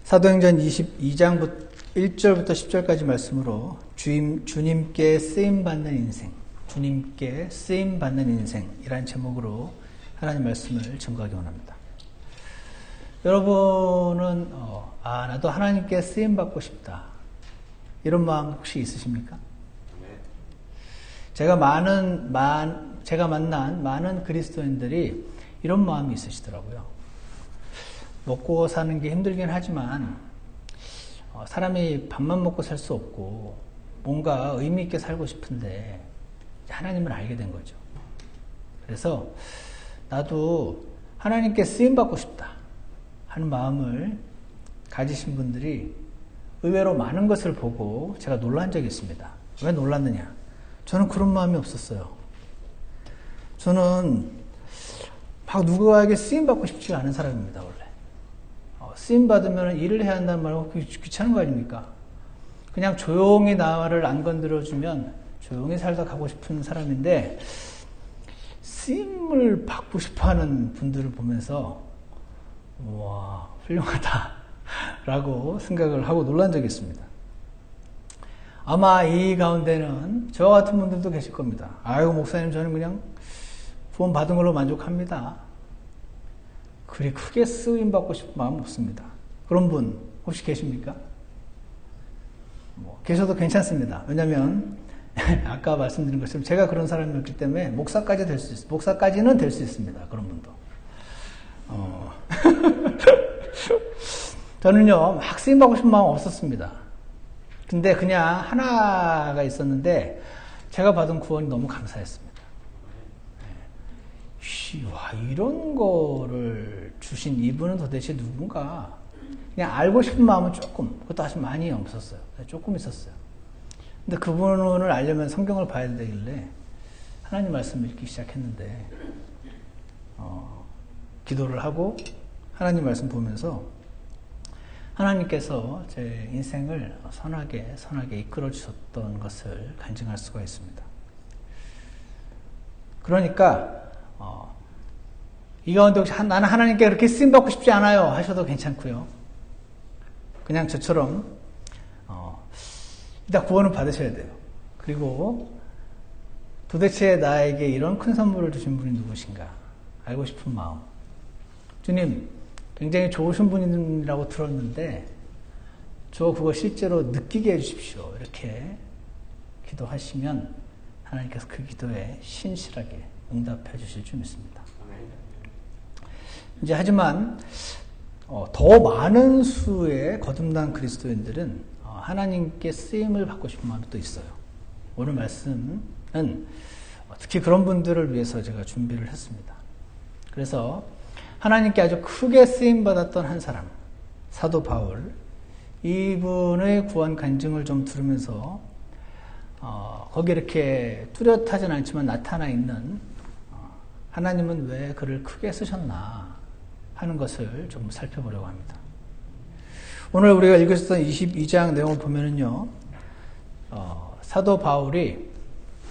사도행전 22장부터 1절부터 10절까지 말씀으로 주님께 쓰임받는 인생, 주님께 쓰임받는 인생이라는 제목으로 하나님 말씀을 증거하기 원합니다. 여러분은 나도 하나님께 쓰임받고 싶다, 이런 마음 혹시 있으십니까? 제가 만난 많은 그리스도인들이 이런 마음이 있으시더라고요. 먹고 사는 게 힘들긴 하지만 사람이 밥만 먹고 살 수 없고 뭔가 의미 있게 살고 싶은데 하나님을 알게 된 거죠. 그래서 나도 하나님께 쓰임받고 싶다 하는 마음을 가지신 분들이 의외로 많은 것을 보고 제가 놀란 적이 있습니다. 왜 놀랐느냐? 저는 그런 마음이 없었어요. 저는 막 누구에게 쓰임받고 싶지 않은 사람입니다, 원래. 쓰임받으면 일을 해야 한다는 말은 귀찮은 거 아닙니까? 그냥 조용히 나를 안 건드려주면 조용히 살다 가고 싶은 사람인데, 쓰임을 받고 싶어 하는 분들을 보면서, 우와, 훌륭하다 라고 생각을 하고 놀란 적이 있습니다. 아마 이 가운데는 저와 같은 분들도 계실 겁니다. 아이고, 목사님, 저는 그냥 구원 받은 걸로 만족합니다. 그리 크게 쓰임받고 싶은 마음은 없습니다. 그런 분 혹시 계십니까? 계셔도 괜찮습니다. 왜냐하면 아까 말씀드린 것처럼 제가 그런 사람이었기 때문에 목사까지는 될 수 있습니다. 그런 분도. 저는요, 막 쓰임받고 싶은 마음 없었습니다. 근데 그냥 하나가 있었는데 제가 받은 구원이 너무 감사했습니다. 와, 이런 거를 주신 이분은 도대체 누군가? 그냥 알고 싶은 마음은 조금, 그것도 아주 많이 없었어요. 조금 있었어요. 근데 그분을 알려면 성경을 봐야 되길래 하나님 말씀을 읽기 시작했는데, 기도를 하고 하나님 말씀 보면서 하나님께서 제 인생을 선하게 이끌어 주셨던 것을 간증할 수가 있습니다. 그러니까 이 가운데 혹시 나는 하나님께 그렇게 쓰임받고 싶지 않아요 하셔도 괜찮고요. 그냥 저처럼 일단 구원을 받으셔야 돼요. 그리고 도대체 나에게 이런 큰 선물을 주신 분이 누구신가 알고 싶은 마음. 주님, 굉장히 좋으신 분이라고 들었는데 저 그거 실제로 느끼게 해주십시오. 이렇게 기도하시면 하나님께서 그 기도에 신실하게 응답해 주실 줄 믿습니다. 이제 하지만 더 많은 수의 거듭난 그리스도인들은 하나님께 쓰임을 받고 싶은 마음이 또 있어요. 오늘 말씀은 특히 그런 분들을 위해서 제가 준비를 했습니다. 그래서 하나님께 아주 크게 쓰임 받았던 한 사람, 사도 바울, 이분의 구원 간증을 좀 들으면서 거기 이렇게 뚜렷하진 않지만 나타나 있는 하나님은 왜 그를 크게 쓰셨나 하는 것을 좀 살펴보려고 합니다. 오늘 우리가 읽었던 22장 내용을 보면은요, 사도 바울이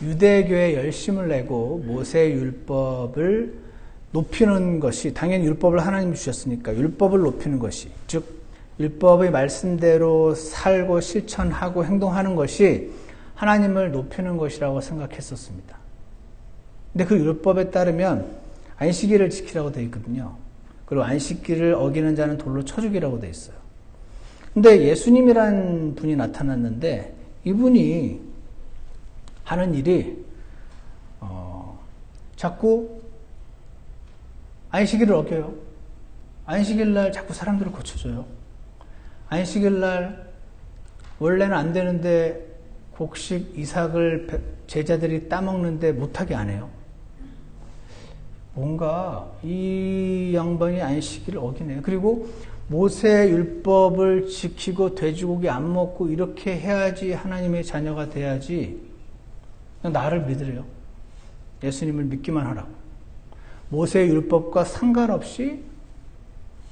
유대교에 열심을 내고 모세 율법을 높이는 것이, 당연히 율법을 하나님이 주셨으니까 율법을 높이는 것이, 즉 율법의 말씀대로 살고 실천하고 행동하는 것이 하나님을 높이는 것이라고 생각했었습니다. 근데 그 율법에 따르면 안식일을 지키라고 되어 있거든요. 그리고 안식일을 어기는 자는 돌로 쳐 죽이라고 되어 있어요. 근데 예수님이란 분이 나타났는데 이분이 하는 일이 자꾸 안식일을 어겨요. 안식일날 자꾸 사람들을 고쳐줘요. 안식일날 원래는 안 되는데 곡식 이삭을 제자들이 따먹는데 못하게 안 해요. 뭔가 이 양반이 안식일을 어기네요. 그리고 모세 율법을 지키고 돼지고기 안 먹고 이렇게 해야지 하나님의 자녀가 돼야지, 그냥 나를 믿으래요. 예수님을 믿기만 하라고. 모세 율법과 상관없이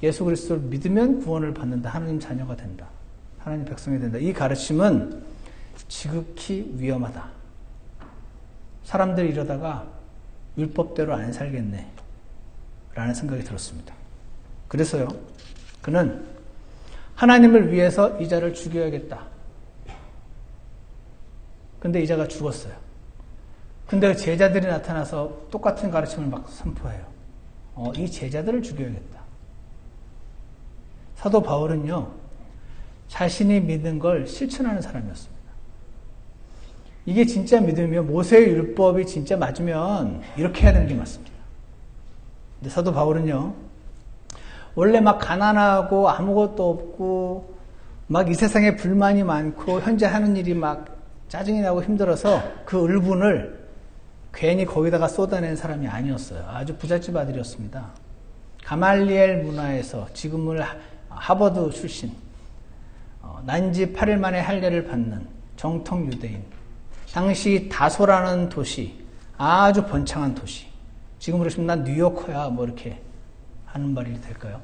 예수 그리스도를 믿으면 구원을 받는다. 하나님 자녀가 된다. 하나님 백성이 된다. 이 가르침은 지극히 위험하다. 사람들이 이러다가 율법대로 안 살겠네 라는 생각이 들었습니다. 그래서요, 그는 하나님을 위해서 이 자를 죽여야겠다. 근데 이 자가 죽었어요. 근데 제자들이 나타나서 똑같은 가르침을 막 선포해요. 이 제자들을 죽여야겠다. 사도 바울은요, 자신이 믿은 걸 실천하는 사람이었습니다. 이게 진짜 믿으면 모세의 율법이 진짜 맞으면 이렇게 해야 되는 게 맞습니다. 근데 사도 바울은요, 원래 막 가난하고 아무것도 없고 막 이 세상에 불만이 많고 현재 하는 일이 막 짜증이 나고 힘들어서 그 을분을 괜히 거기다가 쏟아낸 사람이 아니었어요. 아주 부잣집 아들이었습니다. 가말리엘 문화에서 지금은 하버드 출신, 난지 8일 만에 할례를 받는 정통 유대인, 당시 다소라는 도시, 아주 번창한 도시, 지금으로 치면 난 뉴요커야 뭐 이렇게 하는 말이 될까요?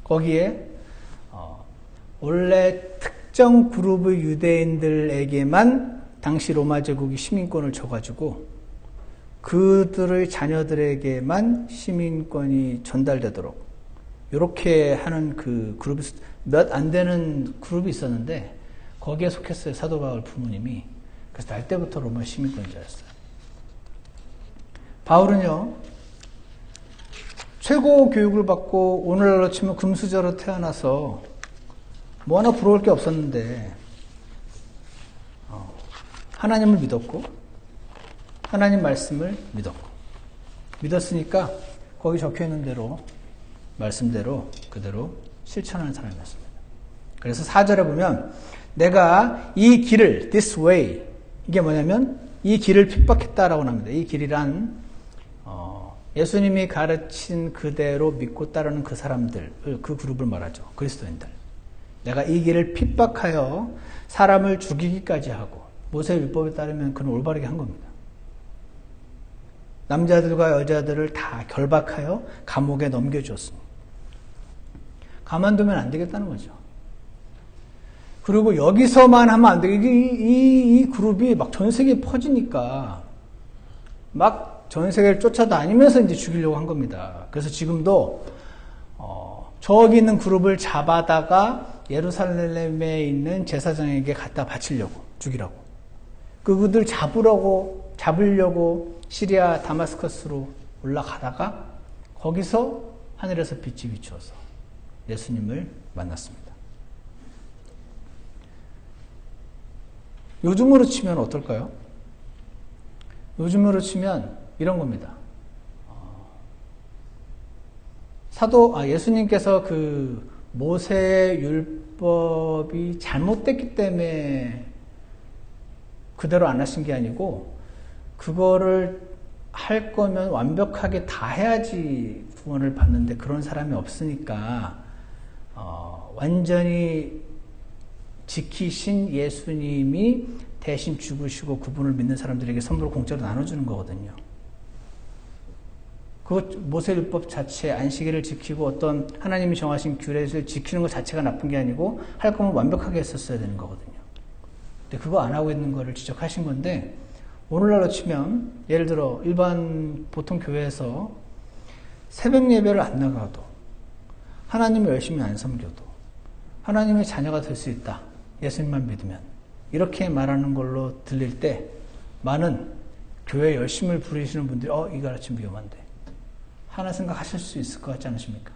거기에 원래 특정 그룹의 유대인들에게만 당시 로마 제국이 시민권을 줘가지고 그들의 자녀들에게만 시민권이 전달되도록 이렇게 하는 그 그룹이 몇 안 되는 그룹이 있었는데 거기에 속했어요. 사도 바울 부모님이. 그래서 날 때부터 로마 시민권자였어요. 바울은요, 최고 교육을 받고 오늘날로 치면 금수저로 태어나서 뭐 하나 부러울 게 없었는데 하나님을 믿었고 하나님 말씀을 믿었으니까 거기 적혀있는 대로 말씀대로 그대로 실천하는 사람이었습니다. 그래서 4절에 보면 내가 이 길을 this way, 이게 뭐냐면 이 길을 핍박했다라고 합니다. 이 길이란 예수님이 가르친 그대로 믿고 따르는 그 사람들, 그 그룹을 말하죠. 그리스도인들. 내가 이 길을 핍박하여 사람을 죽이기까지 하고 모세의 율법에 따르면 그는 올바르게 한 겁니다. 남자들과 여자들을 다 결박하여 감옥에 넘겨주었습니다. 가만두면 안 되겠다는 거죠. 그리고 여기서만 하면 안 되고 이 그룹이 막 전 세계에 퍼지니까 막 전 세계를 쫓아다니면서 이제 죽이려고 한 겁니다. 그래서 지금도 저기 있는 그룹을 잡아다가 예루살렘에 있는 제사장에게 갖다 바치려고, 죽이라고. 그들 잡으려고 시리아 다마스커스로 올라가다가 거기서 하늘에서 빛이 비추어서 예수님을 만났습니다. 요즘으로 치면 어떨까요? 요즘으로 치면 이런 겁니다. 예수님께서 그 모세의 율법이 잘못됐기 때문에 그대로 안 하신 게 아니고 그거를 할 거면 완벽하게 다 해야지 구원을 받는데 그런 사람이 없으니까 완전히 지키신 예수님이 대신 죽으시고 그분을 믿는 사람들에게 선물을 공짜로 나눠주는 거거든요. 그 모세율법 자체, 안식일을 지키고 어떤 하나님이 정하신 규례를 지키는 것 자체가 나쁜 게 아니고 할 거면 완벽하게 했었어야 되는 거거든요. 근데 그거 안 하고 있는 거를 지적하신 건데 오늘날로 치면 예를 들어 일반 보통 교회에서 새벽 예배를 안 나가도 하나님을 열심히 안 섬겨도 하나님의 자녀가 될 수 있다. 예수님만 믿으면. 이렇게 말하는 걸로 들릴 때 많은 교회 열심을 부리시는 분들이 이 가르침 위험한데 하나 생각하실 수 있을 것 같지 않으십니까?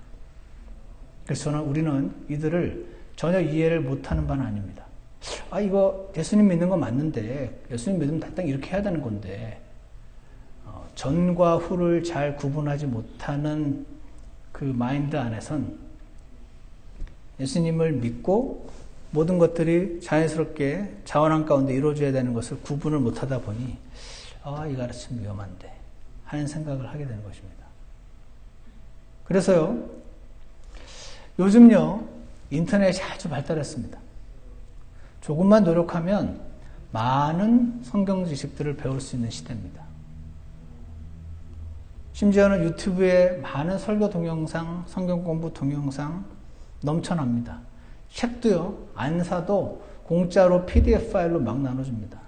그래서 우리는 이들을 전혀 이해를 못하는 바는 아닙니다. 이거 예수님 믿는 거 맞는데 예수님 믿으면 다 이렇게 해야 되는 건데 전과 후를 잘 구분하지 못하는 그 마인드 안에선 예수님을 믿고 모든 것들이 자연스럽게 자원한 가운데 이루어져야 되는 것을 구분을 못하다 보니 이 가르침 위험한데 하는 생각을 하게 되는 것입니다. 그래서요, 요즘요, 인터넷이 아주 발달했습니다. 조금만 노력하면 많은 성경 지식들을 배울 수 있는 시대입니다. 심지어는 유튜브에 많은 설교 동영상, 성경 공부 동영상 넘쳐납니다. 책도요, 안 사도 공짜로 PDF 파일로 막 나눠줍니다.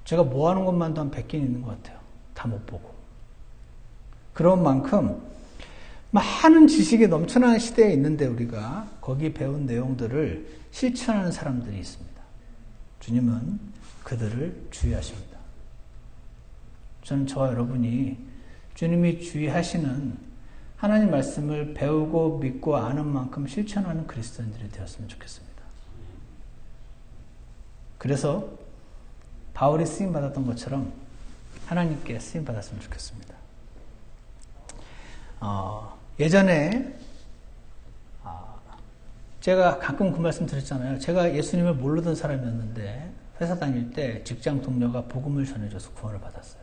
제가 뭐 하는 것만도 한 100개는 있는 것 같아요. 다 못 보고. 그런 만큼 많은 지식이 넘쳐나는 시대에 있는데 우리가 거기 배운 내용들을 실천하는 사람들이 있습니다. 주님은 그들을 주의하십니다. 저는 저와 여러분이 주님이 주의하시는 하나님 말씀을 배우고 믿고 아는 만큼 실천하는 그리스도인들이 되었으면 좋겠습니다. 그래서 바울이 쓰임받았던 것처럼 하나님께 쓰임받았으면 좋겠습니다. 예전에 제가 가끔 그 말씀 드렸잖아요. 제가 예수님을 모르던 사람이었는데 회사 다닐 때 직장 동료가 복음을 전해줘서 구원을 받았어요.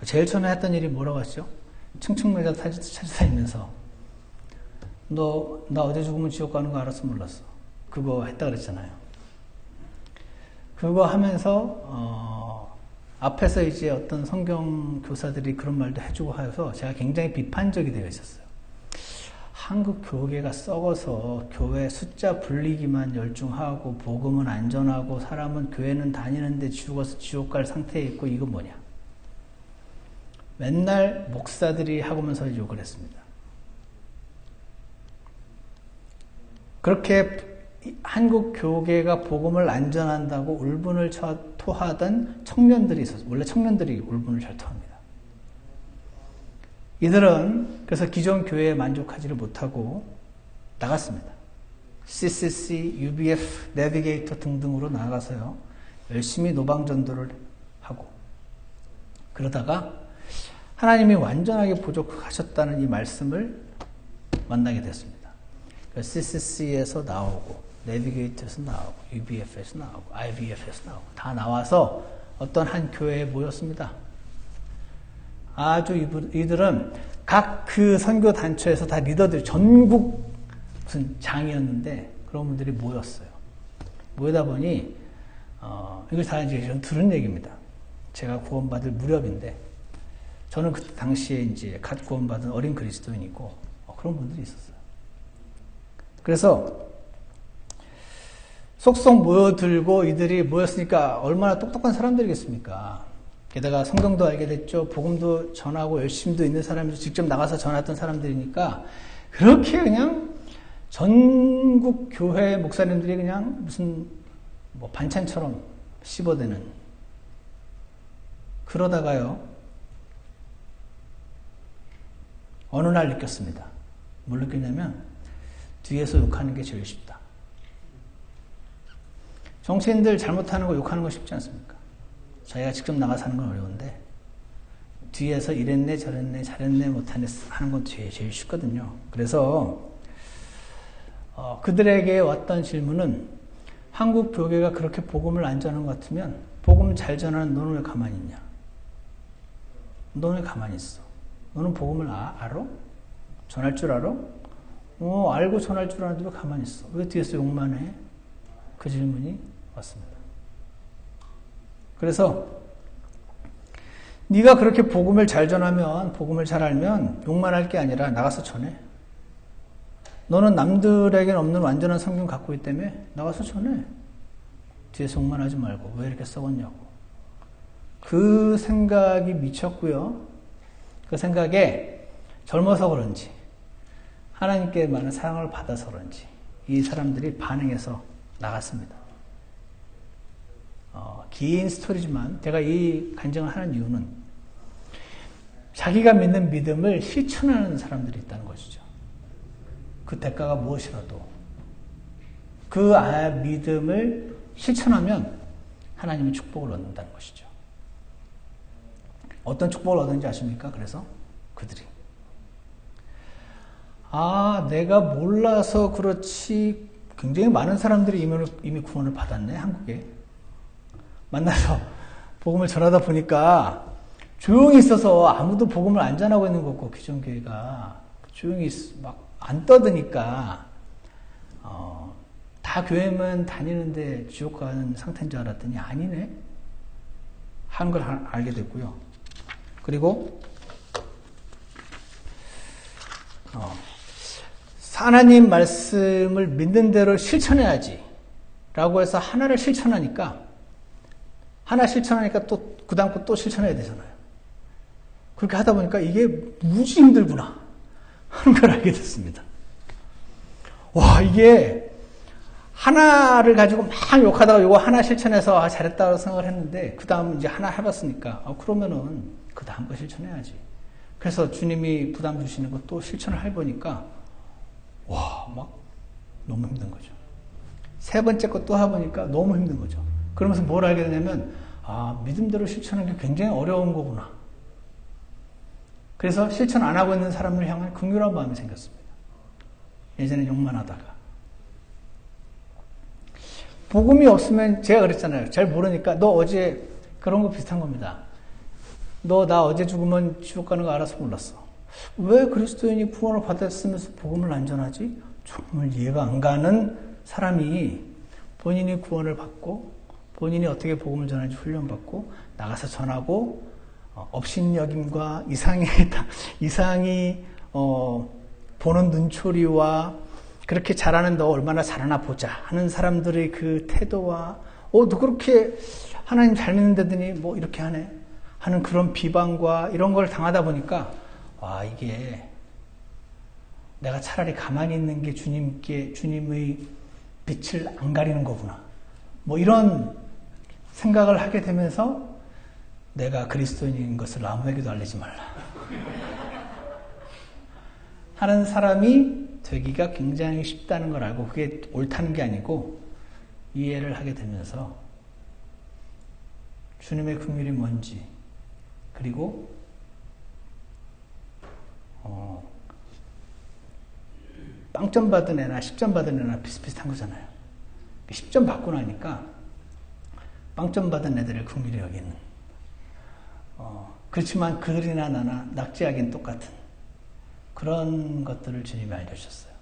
제일 처음에 했던 일이 뭐라고 하시죠? 층층매자 찾아다니면서 너 나 어디 죽으면 지옥 가는 거 알았어 몰랐어? 그거 했다 그랬잖아요. 그거 하면서 앞에서 이제 어떤 성경 교사들이 그런 말도 해주고 해서 제가 굉장히 비판적이 되어 있었어요. 한국 교계가 썩어서 교회 숫자 불리기만 열중하고 복음은 안전하고 사람은 교회는 다니는데 죽어서 지옥 갈 상태에 있고 이거 뭐냐. 맨날 목사들이 하고면서 욕을 했습니다. 그렇게 한국 교계가 복음을 안전한다고 울분을 토하던 청년들이 있었어요. 원래 청년들이 울분을 잘 토합니다. 이들은 그래서 기존 교회에 만족하지를 못하고 나갔습니다. CCC, UBF, 내비게이터 등등으로 나가서요. 열심히 노방전도를 하고 그러다가 하나님이 완전하게 부족하셨다는 이 말씀을 만나게 됐습니다. CCC에서 나오고 내비게이터에서 나오고 UBF에서 나오고 IBF에서 나오고 다 나와서 어떤 한 교회에 모였습니다. 아주 이들은 각 그 선교 단체에서 다 리더들 전국 무슨 장이었는데 그런 분들이 모였어요. 모이다 보니 이걸 다 이제 들은 얘기입니다. 제가 구원받을 무렵인데 저는 그 당시에 이제 갓 구원받은 어린 그리스도인이고 그런 분들이 있었어요. 그래서 속속 모여들고 이들이 모였으니까 얼마나 똑똑한 사람들이겠습니까? 게다가 성경도 알게 됐죠. 복음도 전하고 열심도 있는 사람이 직접 나가서 전했던 사람들이니까 그렇게 그냥 전국 교회 목사님들이 그냥 무슨 뭐 반찬처럼 씹어대는 그러다가요. 어느 날 느꼈습니다. 뭘 느꼈냐면 뒤에서 욕하는 게 제일 쉽다. 정치인들 잘못하는 거 욕하는 거 쉽지 않습니까? 자기가 직접 나가서 하는 건 어려운데 뒤에서 이랬네 저랬네 잘했네 못하네 하는 건 제일 쉽거든요. 그래서 그들에게 왔던 질문은 한국 교계가 그렇게 복음을 안 전하는 것 같으면 복음 잘 전하는 너는 왜 가만히 있냐? 너는 왜 가만히 있어? 너는 복음을 알아? 전할 줄 알아? 알고 전할 줄 아는데 왜 가만히 있어? 왜 뒤에서 욕만 해? 그 질문이 왔습니다. 그래서 네가 그렇게 복음을 잘 전하면 복음을 잘 알면 욕만 할 게 아니라 나가서 전해. 너는 남들에겐 없는 완전한 성경 갖고 있다며 나가서 전해. 뒤에서 욕만 하지 말고 왜 이렇게 썩었냐고. 그 생각이 미쳤고요. 그 생각에 젊어서 그런지 하나님께 많은 사랑을 받아서 그런지 이 사람들이 반응해서 나갔습니다. 긴 스토리지만 제가 이 간증을 하는 이유는 자기가 믿는 믿음을 실천하는 사람들이 있다는 것이죠. 그 대가가 무엇이라도 그 믿음을 실천하면 하나님의 축복을 얻는다는 것이죠. 어떤 축복을 얻는지 아십니까? 그래서 그들이 내가 몰라서 그렇지 굉장히 많은 사람들이 이미 구원을 받았네. 한국에 만나서 복음을 전하다 보니까 조용히 있어서 아무도 복음을 안 전하고 있는 것 같고 기존 교회가 조용히 막 안 떠드니까 다 교회만 다니는데 지옥 가는 상태인 줄 알았더니 아니네 하는 걸 알게 됐고요. 그리고 하나님 말씀을 믿는 대로 실천해야지 라고 해서 하나 실천하니까 또 그 다음 거 또 실천해야 되잖아요. 그렇게 하다 보니까 이게 무지 힘들구나. 하는 걸 알게 됐습니다. 와, 이게 하나를 가지고 막 욕하다가 이거 하나 실천해서 잘했다고 생각을 했는데 그 다음 이제 하나 해봤으니까 그러면은 그 다음 거 실천해야지. 그래서 주님이 부담 주시는 거 또 실천을 해보니까 와, 막 너무 힘든 거죠. 세 번째 거 또 해보니까 너무 힘든 거죠. 그러면서 뭘 알게 되냐면 믿음대로 실천하는 게 굉장히 어려운 거구나. 그래서 실천 안 하고 있는 사람을 향한 긍휼한 마음이 생겼습니다. 예전에 욕만 하다가. 복음이 없으면 제가 그랬잖아요. 잘 모르니까 너 어제 그런 거 비슷한 겁니다. 너 나 어제 죽으면 지옥 가는 거 알아서 몰랐어. 왜 그리스도인이 구원을 받았으면서 복음을 안 전하지? 정말 이해가 안 가는 사람이 본인이 구원을 받고 본인이 어떻게 복음을 전하는지 훈련받고 나가서 전하고 업신여김과 이상이 보는 눈초리와 그렇게 잘하는 너 얼마나 잘하나 보자 하는 사람들의 그 태도와 너 그렇게 하나님 잘 믿는다더니 뭐 이렇게 하네 하는 그런 비방과 이런 걸 당하다 보니까 이게 내가 차라리 가만히 있는 게 주님의 빛을 안 가리는 거구나. 뭐 이런 생각을 하게 되면서 내가 그리스도인인 것을 아무에게도 알리지 말라 하는 사람이 되기가 굉장히 쉽다는 걸 알고 그게 옳다는 게 아니고 이해를 하게 되면서 주님의 긍휼이 뭔지 그리고 빵점 받은 애나 10점 받은 애나 비슷비슷한 거잖아요. 10점 받고 나니까 빵점 받은 애들을 긍휼히 여기는 그렇지만 그들이나 나나 낙지하기는 똑같은 그런 것들을 주님이 알려주셨어요.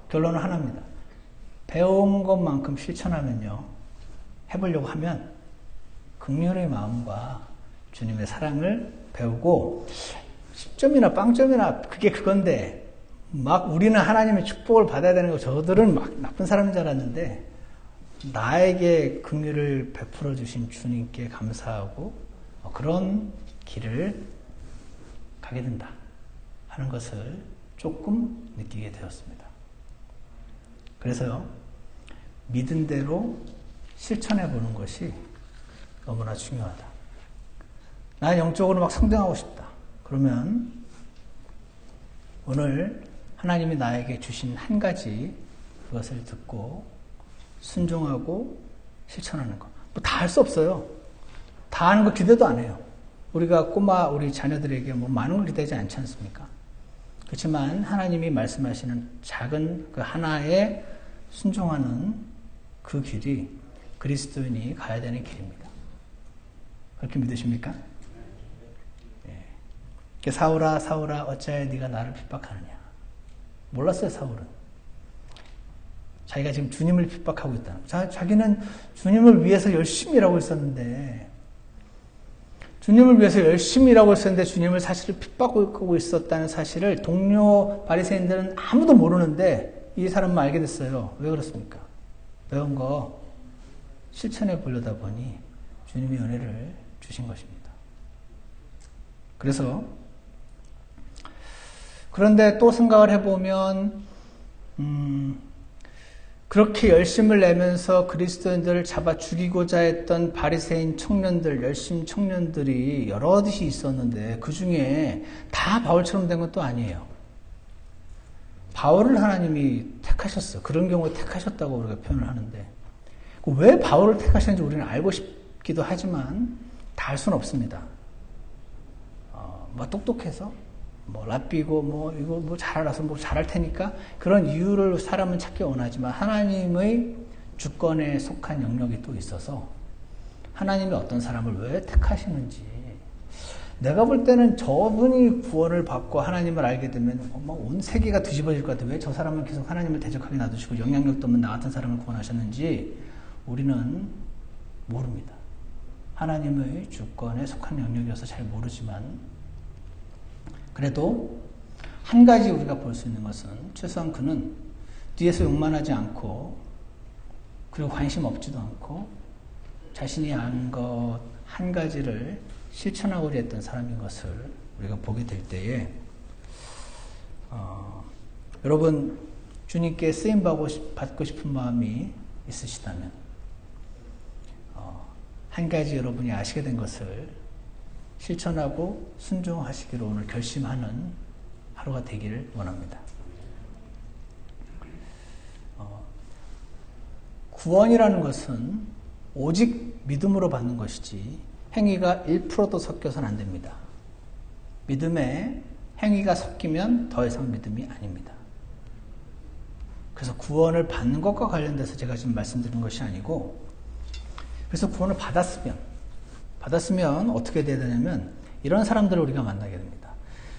결론은 하나입니다. 배운 것만큼 실천하면요. 해보려고 하면 긍휼의 마음과 주님의 사랑을 배우고 10점이나 빵점이나 그게 그건데 막 우리는 하나님의 축복을 받아야 되는 거 저들은 막 나쁜 사람인 줄 알았는데 나에게 긍휼을 베풀어 주신 주님께 감사하고 그런 길을 가게 된다 하는 것을 조금 느끼게 되었습니다. 그래서요, 믿은 대로 실천해 보는 것이 너무나 중요하다. 난 영적으로 막 성장하고 싶다. 그러면 오늘 하나님이 나에게 주신 한 가지 그것을 듣고 순종하고 실천하는 것. 뭐 다 할 수 없어요. 다 하는 거 기대도 안 해요. 우리가 우리 자녀들에게 뭐 많은 걸 기대하지 않지 않습니까? 그렇지만 하나님이 말씀하시는 작은 그 하나에 순종하는 그 길이 그리스도인이 가야 되는 길입니다. 그렇게 믿으십니까? 네. 사울아 사울아 어찌하여 네가 나를 핍박하느냐. 몰랐어요. 사울은. 자기가 지금 주님을 핍박하고 있다는 거예요. 자기는 주님을 위해서 열심히 일하고 있었는데 주님을 위해서 열심히 일하고 있었는데 주님을 사실을 핍박하고 있었다는 사실을 동료 바리새인들은 아무도 모르는데 이 사람만 알게 됐어요. 왜 그렇습니까? 배운 거 실천해 보려다 보니 주님이 은혜를 주신 것입니다. 그런데 또 생각을 해보면 그렇게 열심을 내면서 그리스도인들을 잡아 죽이고자 했던 바리새인 청년들, 열심 청년들이 여럿이 있었는데 그 중에 다 바울처럼 된 것도 아니에요. 바울을 하나님이 택하셨어요. 그런 경우에 택하셨다고 우리가 표현을 하는데 왜 바울을 택하셨는지 우리는 알고 싶기도 하지만 다 알 수는 없습니다. 뭐 똑똑해서 뭐 랍비고 뭐 이거 뭐 잘 알아서 뭐 잘할 테니까 그런 이유를 사람은 찾기 원하지만 하나님의 주권에 속한 영역이 또 있어서 하나님이 어떤 사람을 왜 택하시는지 내가 볼 때는 저분이 구원을 받고 하나님을 알게 되면 온 세계가 뒤집어질 것 같아요. 왜 저 사람은 계속 하나님을 대적하게 놔두시고 영향력도 없는 나 같은 사람을 구원하셨는지 우리는 모릅니다. 하나님의 주권에 속한 영역이어서 잘 모르지만 그래도 한 가지 우리가 볼 수 있는 것은 최소한 그는 뒤에서 욕만하지 않고 그리고 관심 없지도 않고 자신이 안 것 한 가지를 실천하고자 했던 사람인 것을 우리가 보게 될 때에 여러분 주님께 쓰임 받고 싶은 마음이 있으시다면 한 가지 여러분이 아시게 된 것을 실천하고 순종하시기로 오늘 결심하는 하루가 되기를 원합니다. 구원이라는 것은 오직 믿음으로 받는 것이지 행위가 1%도 섞여서는 안 됩니다. 믿음에 행위가 섞이면 더 이상 믿음이 아닙니다. 그래서 구원을 받는 것과 관련돼서 제가 지금 말씀드린 것이 아니고, 그래서 구원을 받았으면 어떻게 돼야 되냐면 이런 사람들을 우리가 만나게 됩니다.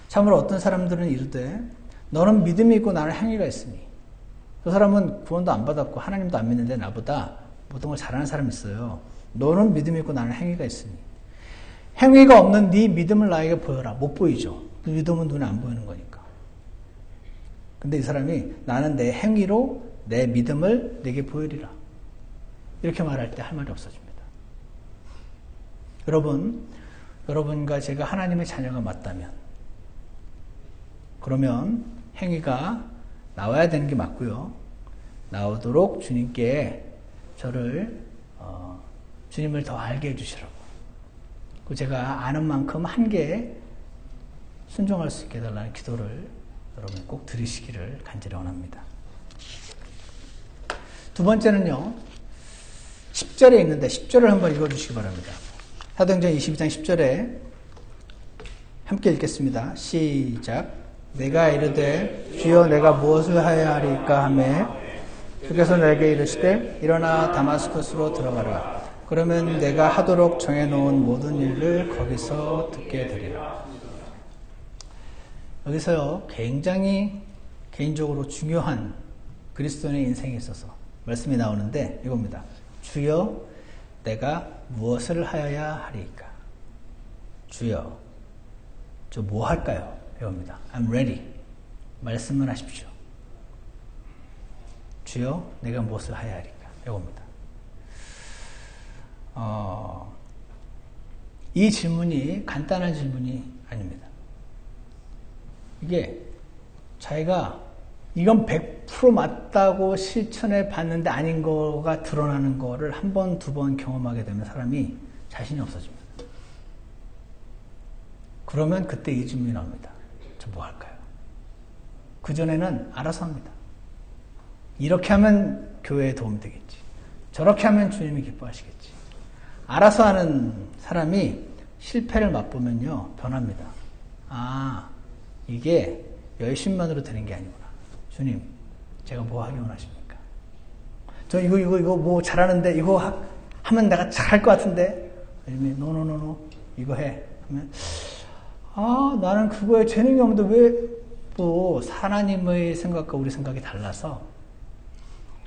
참으로 어떤 사람들은 이르되 너는 믿음이 있고 나는 행위가 있으니, 그 사람은 구원도 안 받았고 하나님도 안 믿는데 나보다 모든 걸 잘하는 사람이 있어요. 너는 믿음이 있고 나는 행위가 있으니, 행위가 없는 네 믿음을 나에게 보여라. 못 보이죠. 그 믿음은 눈에 안 보이는 거니까. 근데 이 사람이 나는 내 행위로 내 믿음을 내게 보이리라, 이렇게 말할 때 할 말이 없어집니다. 여러분과 제가 하나님의 자녀가 맞다면, 그러면 행위가 나와야 되는 게 맞고요. 나오도록 주님께 주님을 더 알게 해주시라고, 제가 아는 만큼 한계에 순종할 수 있게 해달라는 기도를 여러분 꼭 들으시기를 간절히 원합니다. 두 번째는요, 10절에 있는데 10절을 한번 읽어주시기 바랍니다. 사도행전 22장 10절에 함께 읽겠습니다. 시작. 내가 이르되 주여 내가 무엇을 하여야 하리까 하매 주께서 내게 이르시되 일어나 다마스커스로 들어가라. 그러면 내가 하도록 정해놓은 모든 일을 거기서 듣게 되리라. 여기서요, 굉장히 개인적으로 중요한 그리스도인의 인생에 있어서 말씀이 나오는데 이겁니다. 주여 내가 무엇을 하여야 하리까? 주여 저 뭐 할까요? 이겁니다. I'm ready. 말씀을 하십시오. 주여 내가 무엇을 하여야 하리까? 이겁니다. 이 질문이 간단한 질문이 아닙니다. 이게 자기가 이건 100% 맞다고 실천해 봤는데 아닌 거가 드러나는 거를 한 번, 두 번 경험하게 되면 사람이 자신이 없어집니다. 그러면 그때 이 질문이 나옵니다. 저 뭐 할까요? 그전에는 알아서 합니다. 이렇게 하면 교회에 도움이 되겠지. 저렇게 하면 주님이 기뻐하시겠지. 알아서 하는 사람이 실패를 맛보면요, 변합니다. 아, 이게 열심만으로 되는 게 아니구나. 주님, 제가 뭐 하기 원하십니까? 저 이거 뭐 잘하는데 이거 하면 내가 잘할 것 같은데. 아니면 노 이거 해. 하면 나는 그거에 재능이 없는데 왜 또 하나님의 생각과 우리 생각이 달라서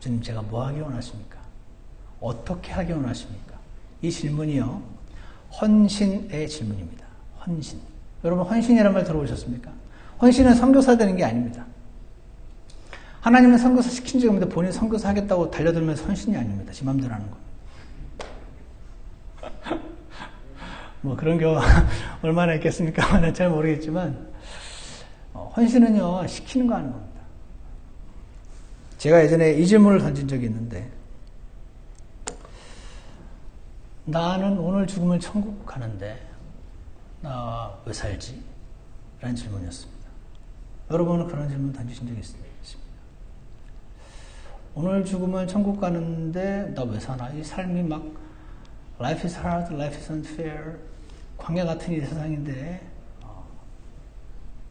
주님 제가 뭐 하기 원하십니까? 어떻게 하기 원하십니까? 이 질문이요, 헌신의 질문입니다. 헌신. 여러분 헌신이라는 말 들어보셨습니까? 헌신은 선교사 되는 게 아닙니다. 하나님은 선교사 시킨 적이 없는데 본인 선교사 하겠다고 달려들면서 헌신이 아닙니다. 지 맘대로 하는 거. 뭐 그런 경우 얼마나 있겠습니까? 잘 모르겠지만 헌신은요, 시키는 거 하는 겁니다. 제가 예전에 이 질문을 던진 적이 있는데, 나는 오늘 죽으면 천국 가는데 나 왜 살지? 라는 질문이었습니다. 여러분은 그런 질문 던지신 적이 있습니다. 오늘 죽으면 천국 가는데 나 왜 사나? 이 삶이 막 Life is hard, life is unfair, 광야 같은 이 세상인데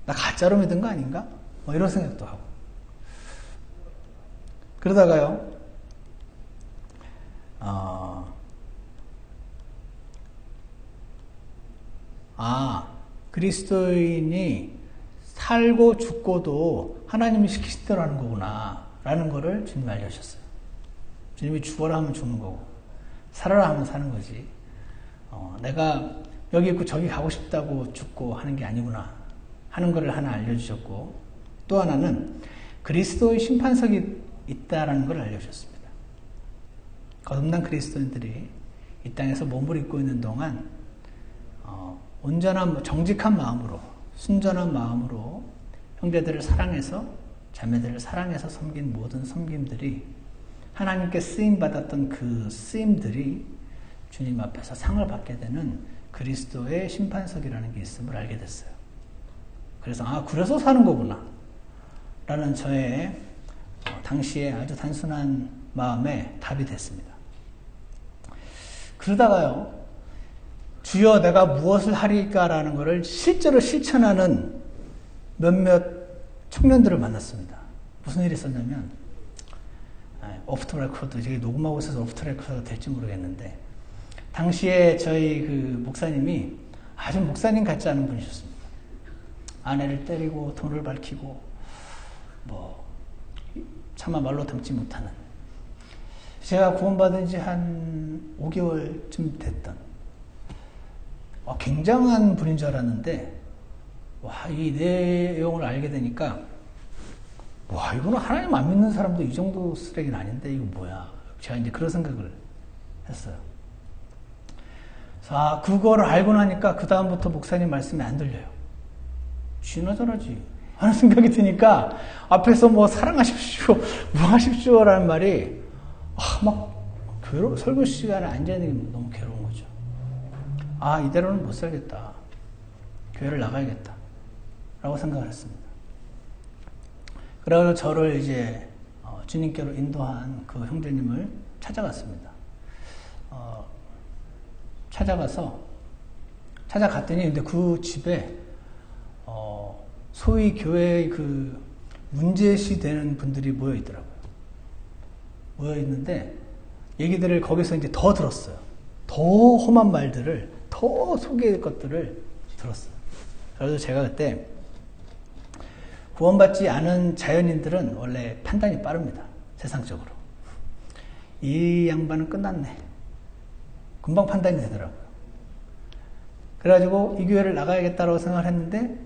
나 가짜로 믿은 거 아닌가? 뭐 이런 생각도 하고. 그러다가요, 그리스도인이 살고 죽고도 하나님이 시키신 대로 하는 거구나 라는 거를 주님이 알려주셨어요. 주님이 죽어라 하면 죽는 거고 살아라 하면 사는 거지, 내가 여기 있고 저기 가고 싶다고 죽고 하는 게 아니구나 하는 거를 하나 알려주셨고, 또 하나는 그리스도의 심판석이 있다라는 걸 알려주셨습니다. 거듭난 그리스도인들이 이 땅에서 몸을 입고 있는 동안 온전한 정직한 마음으로, 순전한 마음으로 형제들을 사랑해서, 자매들을 사랑해서 섬긴 모든 섬김들이, 하나님께 쓰임받았던 그 쓰임들이 주님 앞에서 상을 받게 되는 그리스도의 심판석이라는 게 있음을 알게 됐어요. 그래서 그래서 사는 거구나 라는 저의 당시에 아주 단순한 마음에 답이 됐습니다. 그러다가요, 주여 내가 무엇을 하리까라는 것을 실제로 실천하는 몇몇 청년들을 만났습니다. 무슨 일이 있었냐면, 오프터 레코드, 저기 녹음하고 있어서 오프터 레코드가 될지 모르겠는데, 당시에 저희 그 목사님이 아주 목사님 같지 않은 분이셨습니다. 아내를 때리고 돈을 밝히고 차마 말로 담지 못하는, 제가 구원받은 지 한 5개월쯤 됐던 굉장한 분인 줄 알았는데, 이 내용을 알게 되니까 이거는 하나님 안 믿는 사람도 이 정도 쓰레기는 아닌데 이거 뭐야, 제가 이제 그런 생각을 했어요. 그래서 그거를 알고 나니까 그 다음부터 목사님 말씀이 안 들려요. 쥐나 저러지 하는 생각이 드니까 앞에서 사랑하십시오, 하십시오 라는 말이 설교 시간에 앉아있는 게 너무 괴로운 거죠. 이대로는 못 살겠다, 교회를 나가야겠다 라고 생각을 했습니다. 그래서 저를 이제 주님께로 인도한 그 형제님을 찾아갔습니다. 찾아갔더니 근데 그 집에 소위 교회의 그 문제시 되는 분들이 모여 있더라고요. 모여 있는데 얘기들을 거기서 이제 더 들었어요. 더 험한 말들을, 더 속의 것들을 들었어요. 그래서 제가 그때 구원받지 않은 자연인들은 원래 판단이 빠릅니다. 세상적으로. 이 양반은 끝났네. 금방 판단이 되더라고요. 그래가지고 이 교회를 나가야겠다고 생각을 했는데,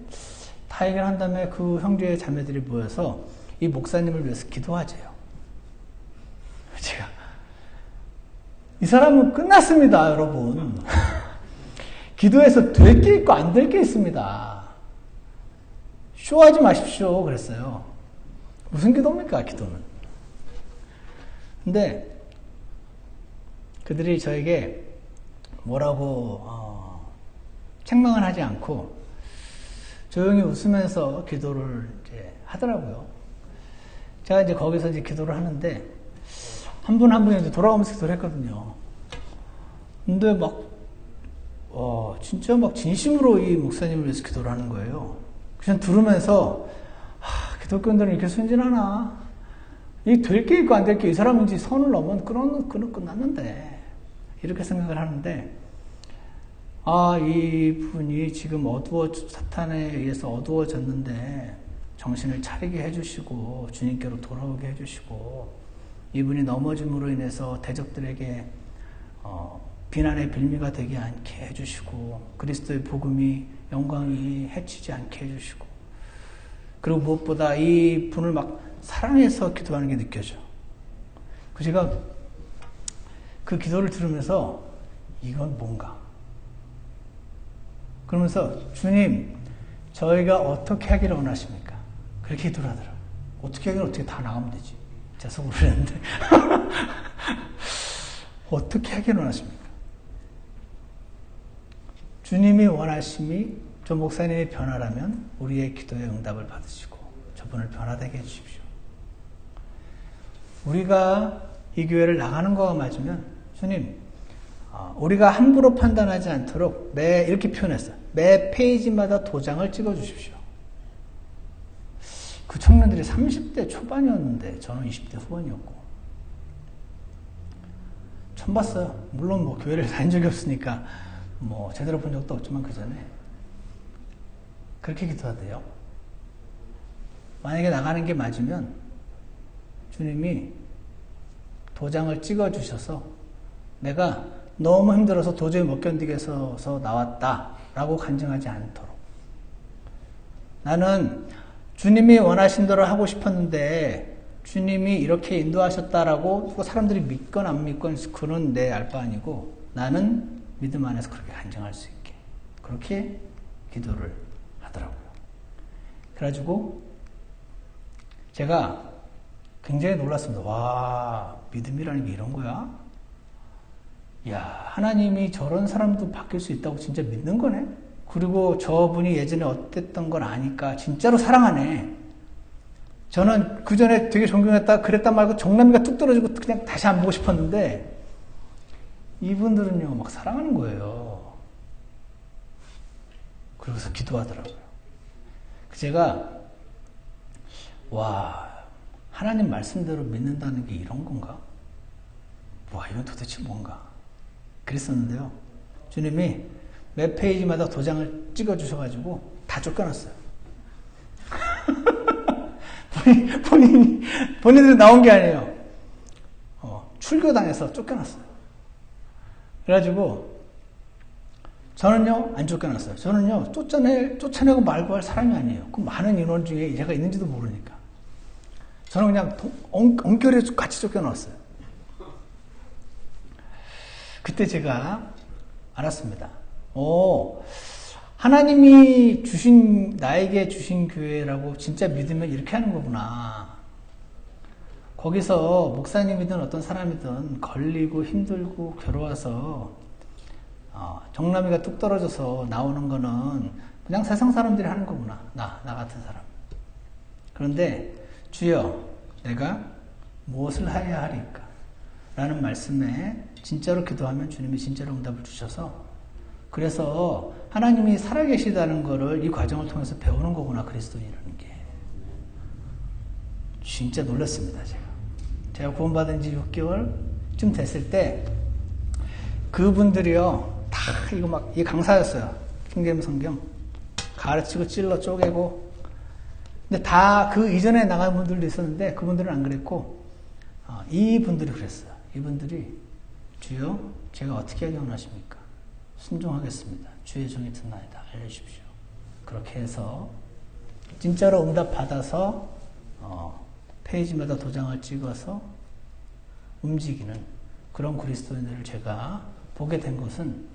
다 얘기를 한 다음에 그 형제 자매들이 모여서 이 목사님을 위해서 기도하재요. 제가, 이 사람은 끝났습니다, 여러분. 기도해서 될 게 있고 안 될 게 있습니다. 쇼하지 마십시오 그랬어요. 무슨 기도입니까, 기도는. 근데 그들이 저에게 뭐라고 책망을 하지 않고 조용히 웃으면서 기도를 이제 하더라고요. 제가 이제 거기서 이제 기도를 하는데 한 분 한 분이 이제 돌아가면서 기도를 했거든요. 근데 진짜 진심으로 이 목사님을 위해서 기도를 하는 거예요. 그냥 들으면서 기독교인들은 이렇게 순진하나, 이 될 게 있고 안 될 게, 이 사람인지 선을 넘으면 그는 끝났는데 이렇게 생각을 하는데, 이분이 지금 사탄에 의해서 어두워졌는데 정신을 차리게 해주시고 주님께로 돌아오게 해주시고, 이분이 넘어짐으로 인해서 대적들에게 비난의 빌미가 되지 않게 해주시고, 그리스도의 복음이, 영광이 해치지 않게 해주시고, 그리고 무엇보다 이 분을 사랑해서 기도하는 게 느껴져. 제가 그 기도를 들으면서 이건 뭔가, 그러면서 주님, 저희가 어떻게 하기를 원하십니까? 그렇게 기도를 하더라고요. 어떻게 하기를, 어떻게 다 나가면 되지. 제 속으로 그랬는데 어떻게 하기를 원하십니까? 주님이 원하심이 저 목사님이 변화라면 우리의 기도의 응답을 받으시고 저분을 변화되게 해주십시오. 우리가 이 교회를 나가는 거가 맞으면 주님, 우리가 함부로 판단하지 않도록 이렇게 표현했어요. 매 페이지마다 도장을 찍어 주십시오. 그 청년들이 30대 초반이었는데 저는 20대 후반이었고, 처음 봤어요. 물론 교회를 다닌 적이 없으니까 제대로 본 적도 없지만 그 전에 그렇게 기도하대요. 만약에 나가는 게 맞으면 주님이 도장을 찍어 주셔서 내가 너무 힘들어서 도저히 못 견디겠어서 나왔다라고 간증하지 않도록, 나는 주님이 원하신 대로 하고 싶었는데 주님이 이렇게 인도하셨다라고 사람들이 믿건 안 믿건 그건 내 알 바 아니고, 나는 믿음 안에서 그렇게 간증할 수 있게, 그렇게 기도를 하더라고요. 그래가지고 제가 굉장히 놀랐습니다. 와, 믿음이라는 게 이런 거야? 야, 하나님이 저런 사람도 바뀔 수 있다고 진짜 믿는 거네? 그리고 저분이 예전에 어땠던 걸 아니까 진짜로 사랑하네. 저는 그 전에 되게 존경했다, 그랬단 말고 정남이가 뚝 떨어지고 그냥 다시 안 보고 싶었는데, 이분들은요, 막 사랑하는 거예요. 그러고서 기도하더라고요. 제가, 와, 하나님 말씀대로 믿는다는 게 이런 건가? 와, 이건 도대체 뭔가? 그랬었는데요. 주님이 몇 페이지마다 도장을 찍어주셔가지고 다 쫓겨났어요. 본인들이 나온 게 아니에요. 출교당해서 쫓겨났어요. 그래가지고 저는요, 안 쫓겨났어요. 저는요, 쫓아내고 말고 할 사람이 아니에요. 그 많은 인원 중에 제가 있는지도 모르니까. 저는 그냥 엉결에 같이 쫓겨났어요. 그때 제가 알았습니다. 하나님이 나에게 주신 교회라고 진짜 믿으면 이렇게 하는 거구나. 거기서 목사님이든 어떤 사람이든 걸리고 힘들고 괴로워서 정남이가 뚝 떨어져서 나오는 거는 그냥 세상 사람들이 하는 거구나. 나 같은 사람. 그런데 주여, 내가 무엇을 해야 하리까? 라는 말씀에 진짜로 기도하면 주님이 진짜로 응답을 주셔서, 그래서 하나님이 살아계시다는 거를 이 과정을 통해서 배우는 거구나, 그리스도인이라는 게. 진짜 놀랐습니다, 제가 구원받은 지 6개월쯤 됐을 때 그분들이요, 다 이 강사였어요. 킹제임스 성경 가르치고 찔러 쪼개고. 근데 다 그 이전에 나간 분들도 있었는데 그분들은 안 그랬고, 이분들이 그랬어요. 이분들이, 주여, 제가 어떻게 하기 원하십니까? 순종하겠습니다. 주의 종이 듣나이다. 알려주십시오. 그렇게 해서 진짜로 응답 받아서 페이지마다 도장을 찍어서 움직이는 그런 그리스도인들을 제가 보게 된 것은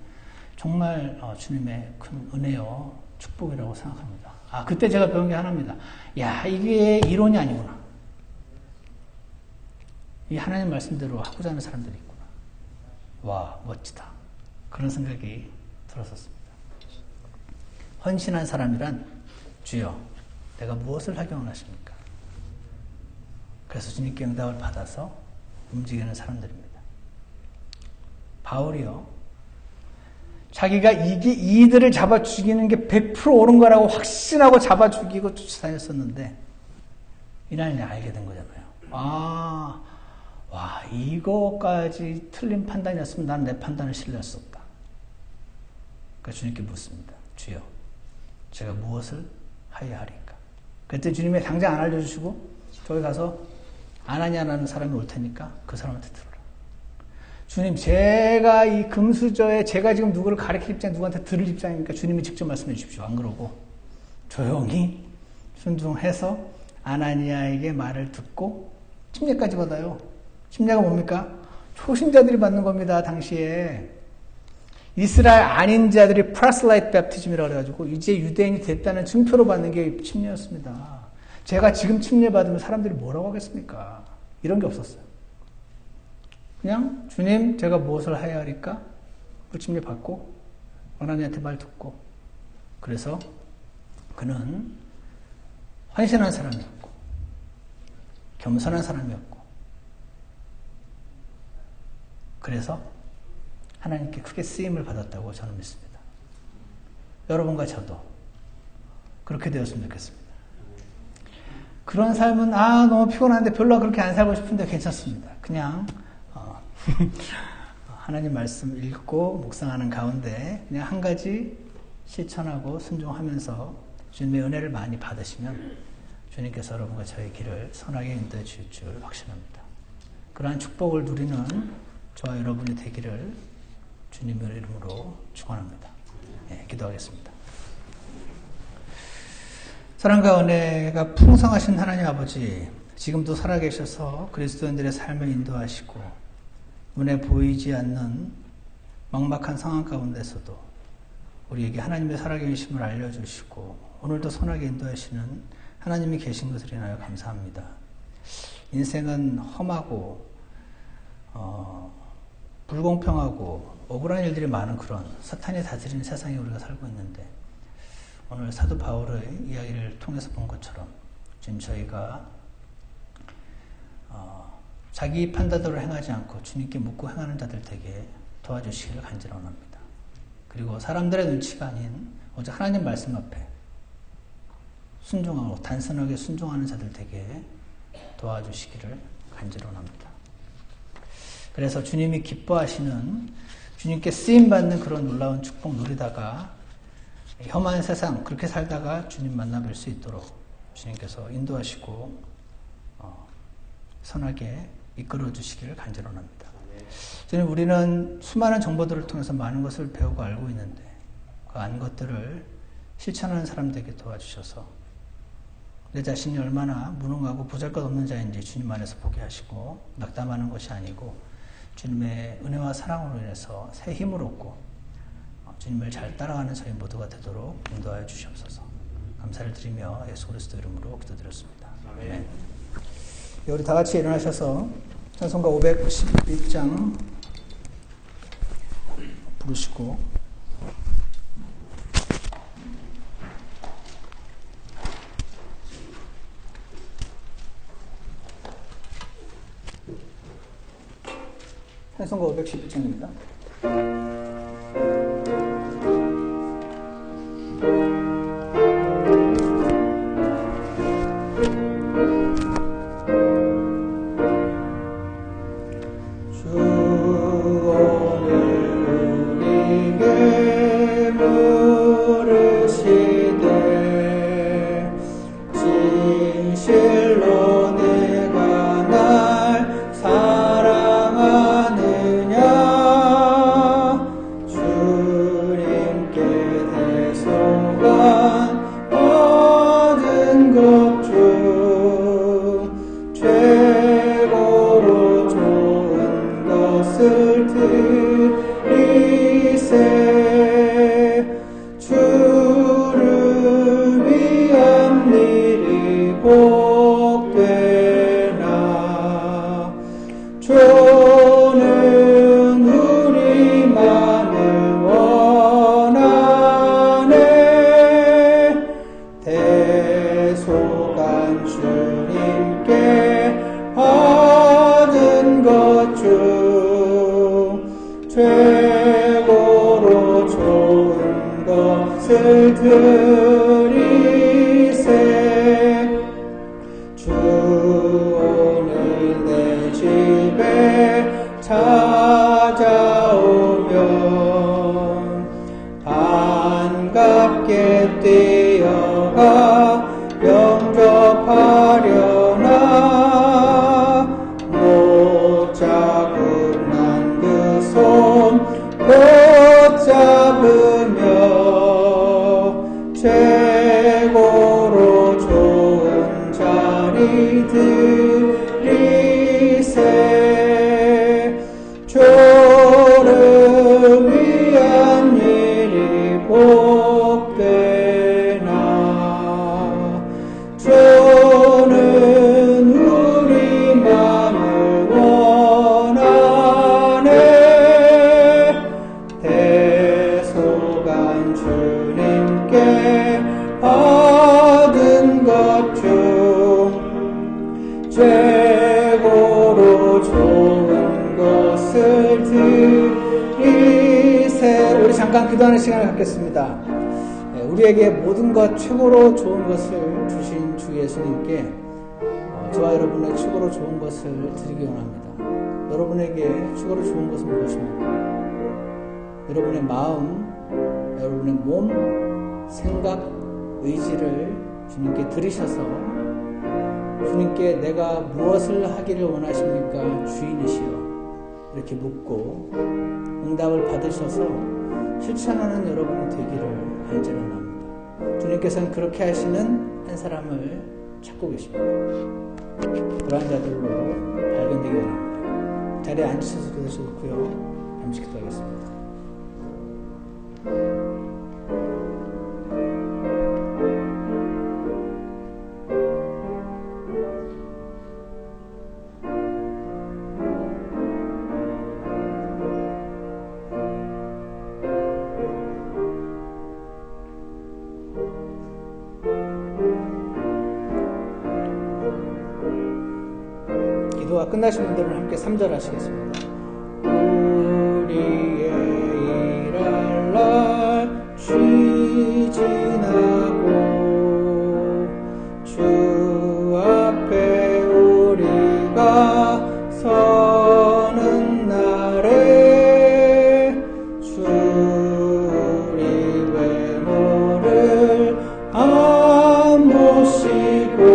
정말 주님의 큰 은혜요, 축복이라고 생각합니다. 그때 제가 배운 게 하나입니다. 야, 이게 이론이 아니구나. 이 하나님 말씀대로 하고자 하는 사람들이 있구나. 와, 멋지다. 그런 생각이 들었었습니다. 헌신한 사람이란, 주여, 내가 무엇을 하기 원하십니까? 그래서 주님께 응답을 받아서 움직이는 사람들입니다. 바울이요, 자기가 이들을 잡아 죽이는 게 100% 옳은 거라고 확신하고 잡아 죽이고 쫓아다녔었는데, 이날 알게 된 거잖아요. 와, 이거까지 틀린 판단이었으면 난 내 판단을 신뢰할 수 없다. 그러니까 주님께 묻습니다. 주여, 제가 무엇을 하여야 하리까? 그때 주님이 당장 안 알려주시고, 저기 가서 아나니아라는 사람이 올 테니까 그 사람한테 들어라. 주님, 제가 이 금수저에 제가 지금 누구를 가르칠 입장, 누구한테 들을 입장이니까 주님이 직접 말씀해 주십시오. 안 그러고 조용히 순종해서 아나니아에게 말을 듣고 침례까지 받아요. 침례가 뭡니까? 초신자들이 받는 겁니다. 당시에 이스라엘 아닌 자들이 프라슬라이트 베프티즘이라고 해가지고 이제 유대인이 됐다는 증표로 받는 게 침례였습니다. 제가 지금 침례 받으면 사람들이 뭐라고 하겠습니까? 이런 게 없었어요. 그냥 주님, 제가 무엇을 해야 하리까? 그 침례 받고 하나님한테 말 듣고. 그래서 그는 헌신한 사람이었고 겸손한 사람이었고, 그래서 하나님께 크게 쓰임을 받았다고 저는 믿습니다. 여러분과 저도 그렇게 되었으면 좋겠습니다. 그런 삶은 너무 피곤한데 별로 그렇게 안 살고 싶은데 괜찮습니다. 그냥 하나님 말씀 읽고 묵상하는 가운데 그냥 한 가지 실천하고 순종하면서 주님의 은혜를 많이 받으시면 주님께서 여러분과 저의 길을 선하게 인도해 주실 줄 확신합니다. 그러한 축복을 누리는 저와 여러분이 되기를 주님의 이름으로 축원합니다. 기도하겠습니다. 사랑과 은혜가 풍성하신 하나님 아버지, 지금도 살아계셔서 그리스도인들의 삶을 인도하시고 눈에 보이지 않는 막막한 상황 가운데서도 우리에게 하나님의 살아계심을 알려주시고 오늘도 선하게 인도하시는 하나님이 계신 것을 인하여 감사합니다. 인생은 험하고 불공평하고 억울한 일들이 많은 그런 사탄이 다스리는 세상에 우리가 살고 있는데, 오늘 사도 바울의 이야기를 통해서 본 것처럼 지금 저희가 자기 판단대로 행하지 않고 주님께 묻고 행하는 자들 되게 도와주시기를 간절히 원합니다. 그리고 사람들의 눈치가 아닌 오직 하나님 말씀 앞에 순종하고 단순하게 순종하는 자들 되게 도와주시기를 간절히 원합니다. 그래서 주님이 기뻐하시는, 주님께 쓰임받는 그런 놀라운 축복 누리다가 험한 세상 그렇게 살다가 주님 만나 뵐 수 있도록 주님께서 인도하시고 선하게 이끌어 주시기를 간절히 원합니다. 주님, 우리는 수많은 정보들을 통해서 많은 것을 배우고 알고 있는데 그 아는 것들을 실천하는 사람들에게 도와주셔서 내 자신이 얼마나 무능하고 보잘것없는 자인지 주님 안에서 보게 하시고, 낙담하는 것이 아니고 주님의 은혜와 사랑으로 인해서 새 힘을 얻고 주님을 잘 따라가는 저희 모두가 되도록 인도하여 주시옵소서. 감사를 드리며 예수 그리스도 이름으로 기도드렸습니다. 아멘. 우리 다 같이 일어나셔서 찬송가 591장 부르시고 찬송가 511장입니다. 잠깐 기도하는 시간을 갖겠습니다. 우리에게 모든 것 최고로 좋은 것을 주신 주 예수님께 저와 여러분의 최고로 좋은 것을 드리기 원합니다. 여러분에게 최고로 좋은 것은 무엇입니까? 여러분의 마음, 여러분의 몸, 생각, 의지를 주님께 드리셔서 주님께 내가 무엇을 하기를 원하십니까? 주인이시여. 이렇게 묻고 응답을 받으셔서 실천하는 여러분이 되기를 간절히 원합니다. 주님께서는 그렇게 하시는 한 사람을 찾고 계십니다. 그러한 자들로 발견되기 원합니다. 자리에 앉으셔서 기도하셔도 좋고요. 잠시 기도하겠습니다. 기도가 끝나신 분들은 함께 3절 하시겠습니다. 우리의 일할 날 지나고 주 앞에 우리가 서는 날에 주 우리 외모를 안 보시고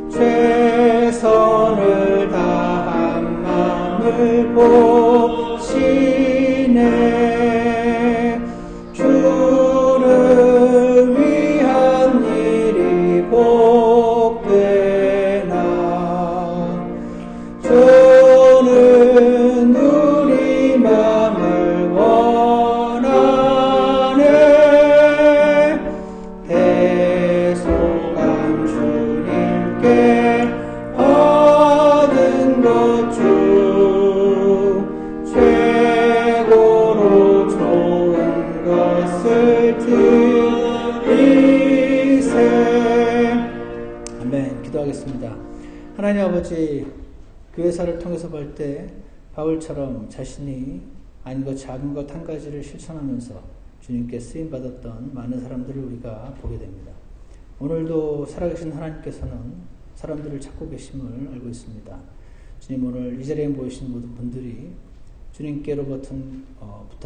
최선을 다한 마음을 보시네. 주를 위한 일이 복되나. 주는 우리 맘을 원하네. 대속한 주님께 얻은 것 중 최고로 좋은 것을 드리세. 아멘. 기도하겠습니다. 하나님 아버지, 교회사를 통해서 볼 때 바울처럼 자신이 아닌 것 작은 것 한 가지를 실천하면서 주님께 쓰임받았던 많은 사람들을 우리가 보게 됩니다. 오늘도 살아계신 하나님께서는 사람들을 찾고 계심을 알고 있습니다. 주님, 오늘 이 자리에 모이신 모든 분들이 주님께로부터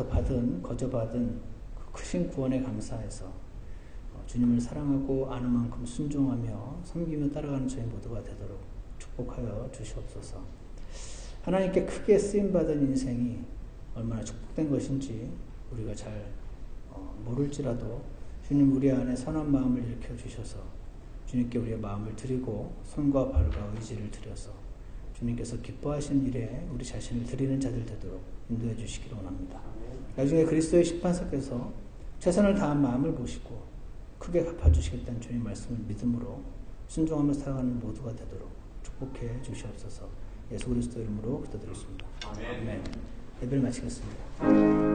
받은, 거저받은 그 크신 구원에 감사해서 주님을 사랑하고 아는 만큼 순종하며 섬기며 따라가는 저희 모두가 되도록 축복하여 주시옵소서. 하나님께 크게 쓰임받은 인생이 얼마나 축복된 것인지 우리가 잘 모를지라도 주님, 우리 안에 선한 마음을 일으켜 주셔서 주님께 우리의 마음을 드리고 손과 발과 의지를 드려서 주님께서 기뻐하신 일에 우리 자신을 드리는 자들 되도록 인도해 주시기를 원합니다. 나중에 그리스도의 심판사께서 최선을 다한 마음을 보시고 크게 갚아주시겠다는 주님 말씀을 믿음으로 순종하며 살아가는 모두가 되도록 축복해 주시옵소서. 예수 그리스도 이름으로 기도드리겠습니다. 아멘. 예배를 마치겠습니다.